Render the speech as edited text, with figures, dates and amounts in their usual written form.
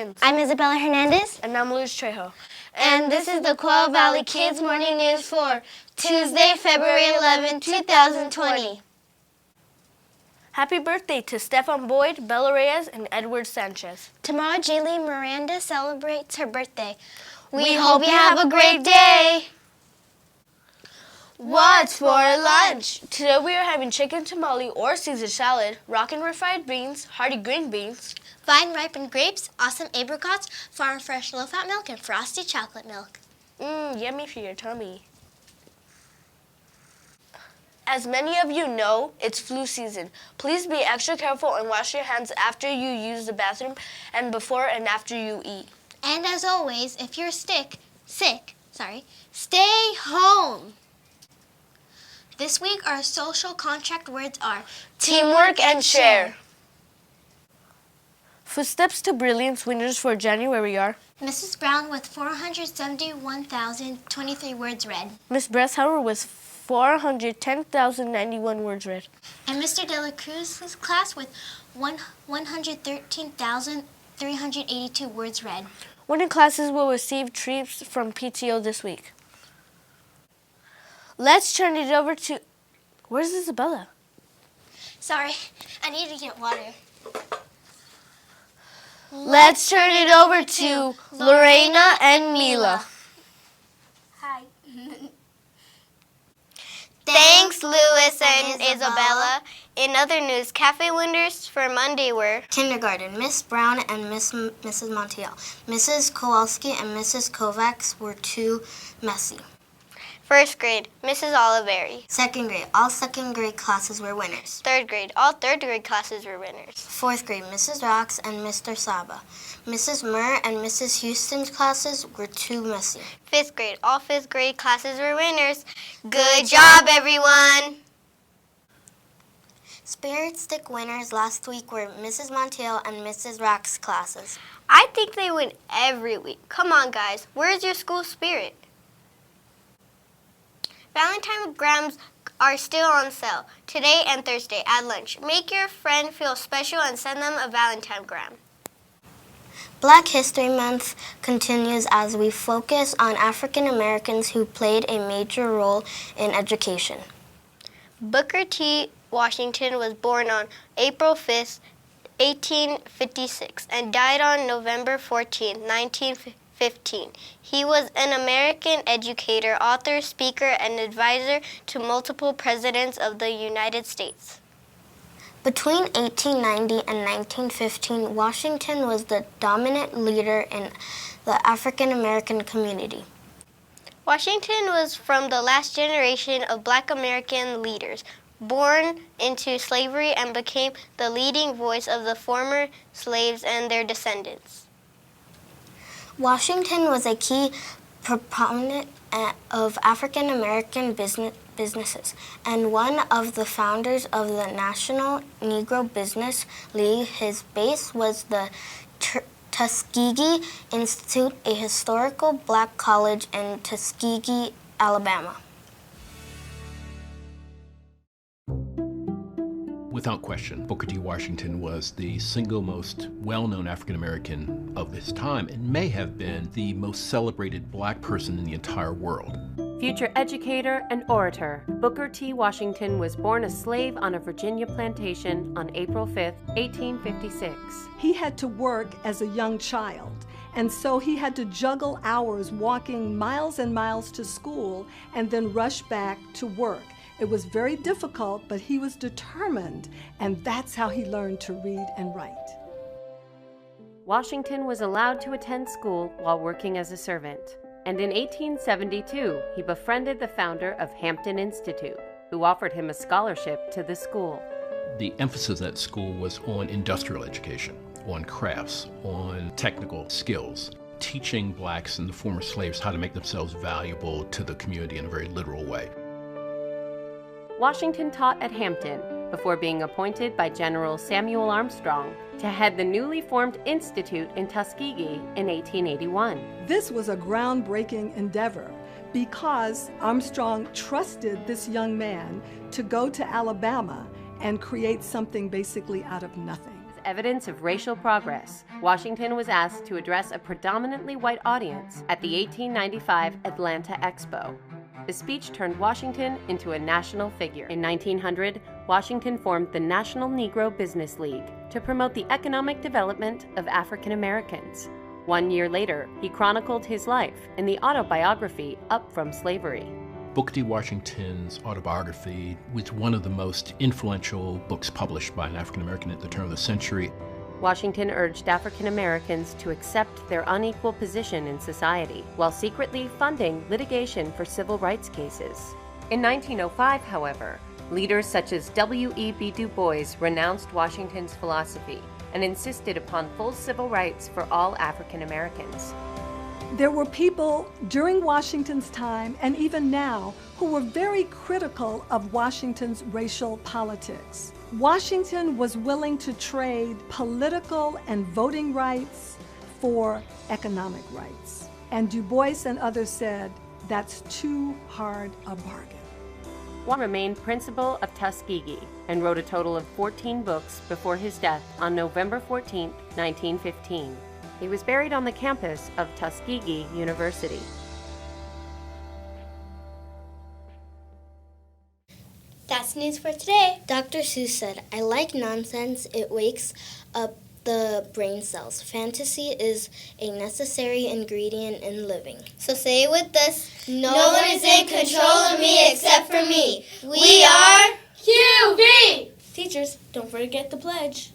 Simmons. I'm Isabella Hernandez. And I'm Luis Trejo. And this is the Quail Valley Kids Morning News for Tuesday, February 11, 2020. Happy birthday to Stefan Boyd, Bella Reyes, and Edward Sanchez. Tomorrow, Jaylee Miranda celebrates her birthday. We hope you have a great day. What's for lunch? Today we are having chicken tamale or Caesar salad, rockin' refried beans, hearty green beans, Vine ripened grapes, awesome apricots, farm fresh low-fat milk, and frosty chocolate milk. Yummy for your tummy. As many of you know, it's flu season. Please be extra careful and wash your hands after you use the bathroom and before and after you eat. And as always, if you're sick, stay home. This week, our social contract words are teamwork and share. Footsteps to Brilliance winners for January are Mrs. Brown with 471,023 words read. Miss Bresshauer with 410,091 words read. And Mr. De La Cruz's class with 113,382 words read. Winning classes will receive treats from PTO this week. Let's turn it over to... Where's Isabella? Sorry, I need to get water. Let's turn it over to Lorena and Mila. Hi. Thanks, Louis and Isabella. In other news, cafe winners for Monday were Kindergarten, Miss Brown and Mrs. Montiel. Mrs. Kowalski and Mrs. Kovacs were too messy. first grade, Mrs. Oliveri. Second grade, all second grade classes were winners. Third grade, all third grade classes were winners. Fourth grade, Mrs. Rocks and Mr. Saba. Mrs. Murr and Mrs. Houston's classes were too messy. Fifth grade, all fifth grade classes were winners. Good job, everyone! Spirit Stick winners last week were Mrs. Montiel and Mrs. Rock's classes. I think they win every week. Come on, guys. Where's your school spirit? Valentine grams are still on sale today and Thursday at lunch. Make your friend feel special and send them a Valentine gram. Black History Month continues as we focus on African Americans who played a major role in education. Booker T. Washington was born on April 5th, 1856, and died on November 14, 1915. He was an American educator, author, speaker, and advisor to multiple presidents of the United States. Between 1890 and 1915, Washington was the dominant leader in the African American community. Washington was from the last generation of Black American leaders, born into slavery and became the leading voice of the former slaves and their descendants. Washington was a key proponent of African American businesses and one of the founders of the National Negro Business League. His base was the Tuskegee Institute, a historical black college in Tuskegee, Alabama. Without question, Booker T. Washington was the single most well-known African-American of his time and may have been the most celebrated black person in the entire world. Future educator and orator, Booker T. Washington was born a slave on a Virginia plantation on April 5, 1856. He had to work as a young child, and so he had to juggle hours walking miles and miles to school and then rush back to work. It was very difficult, but he was determined, and that's how he learned to read and write. Washington was allowed to attend school while working as a servant, and in 1872, he befriended the founder of Hampton Institute, who offered him a scholarship to the school. The emphasis at school was on industrial education, on crafts, on technical skills, teaching blacks and the former slaves how to make themselves valuable to the community in a very literal way. Washington taught at Hampton before being appointed by General Samuel Armstrong to head the newly formed institute in Tuskegee in 1881. This was a groundbreaking endeavor because Armstrong trusted this young man to go to Alabama and create something basically out of nothing. evidence of racial progress, Washington was asked to address a predominantly white audience at the 1895 Atlanta Expo. The speech turned Washington into a national figure. In 1900, Washington formed the National Negro Business League to promote the economic development of African Americans. 1 year later, he chronicled his life in the autobiography Up From Slavery. Booker T. Washington's autobiography was one of the most influential books published by an African American at the turn of the century. Washington urged African Americans to accept their unequal position in society, while secretly funding litigation for civil rights cases. In 1905, however, leaders such as W.E.B. Du Bois renounced Washington's philosophy and insisted upon full civil rights for all African Americans. There were people during Washington's time, and even now, who were very critical of Washington's racial politics. Washington was willing to trade political and voting rights for economic rights. And Du Bois and others said, that's too hard a bargain. Washington remained principal of Tuskegee and wrote a total of 14 books before his death on November 14, 1915. He was buried on the campus of Tuskegee University. That's news for today. Dr. Seuss said, I like nonsense. It wakes up the brain cells. Fantasy is a necessary ingredient in living. So say it with us. No one is in control of me except for me. We are QV! Teachers, don't forget the pledge.